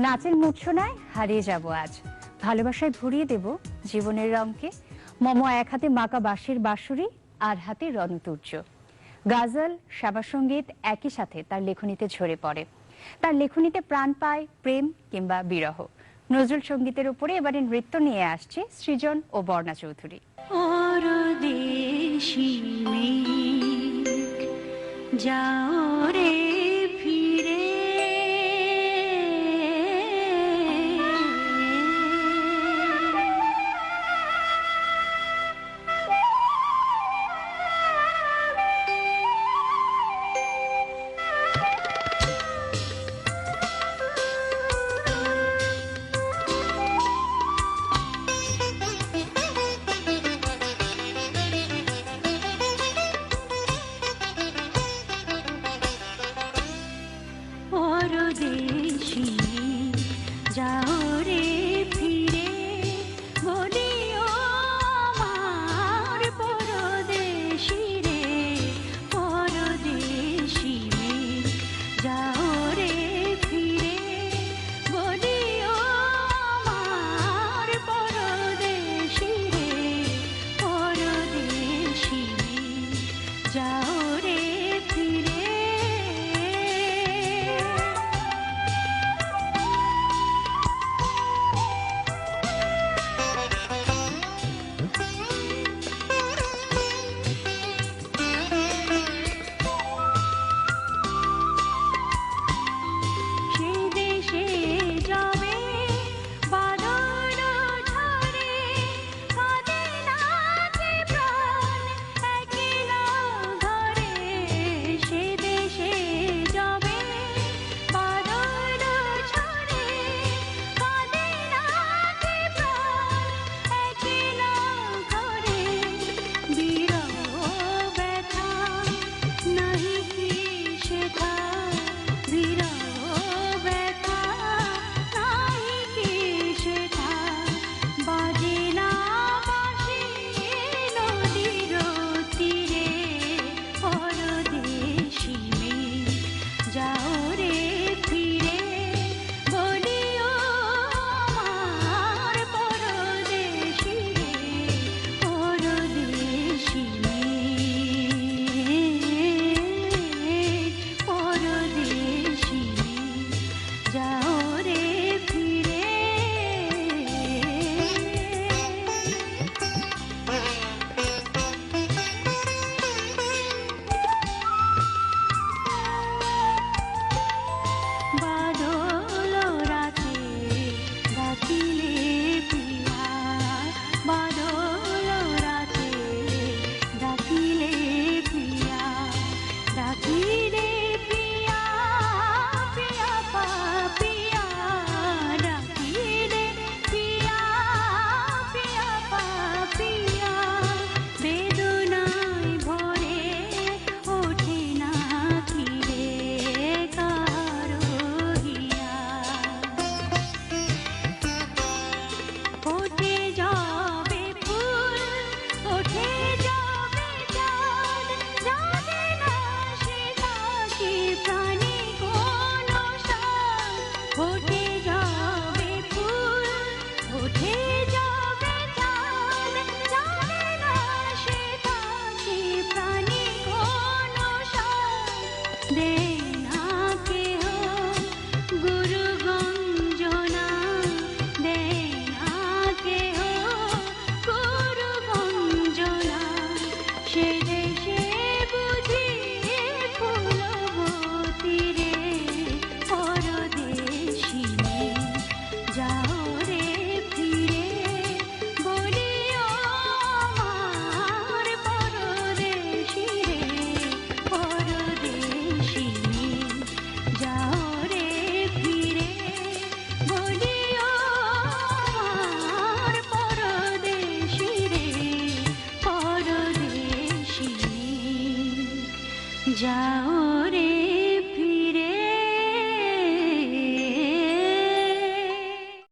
নাচের মূর্ছনায় হারিয়ে যাব আজ, ভালোবাসায় ভরিয়ে দেব জীবনের রঙকে। মম এক হাতে মাকা বাঁশির বাঁশুরি, আর হাতে রণতুর্য। গাজল, সেবা সঙ্গীত একই সাথে তার লেখনীতে ঝরে পড়ে। তার লেখনীতে প্রাণ পায় প্রেম কিংবা বিরহ। নজরুল সঙ্গীতের উপরে এবারে নৃত্য নিয়ে আসছে সৃজন ও বর্ণা চৌধুরী। যাও রে ফিরে, পরদেশী যাও রে ফিরে, বলিও আমার পরদেশী রে, পরদেশী যাও রে ফিরে, বলিও আমার পরদেশী রে, পরদেশী যাও রে ফিরে। ওঠে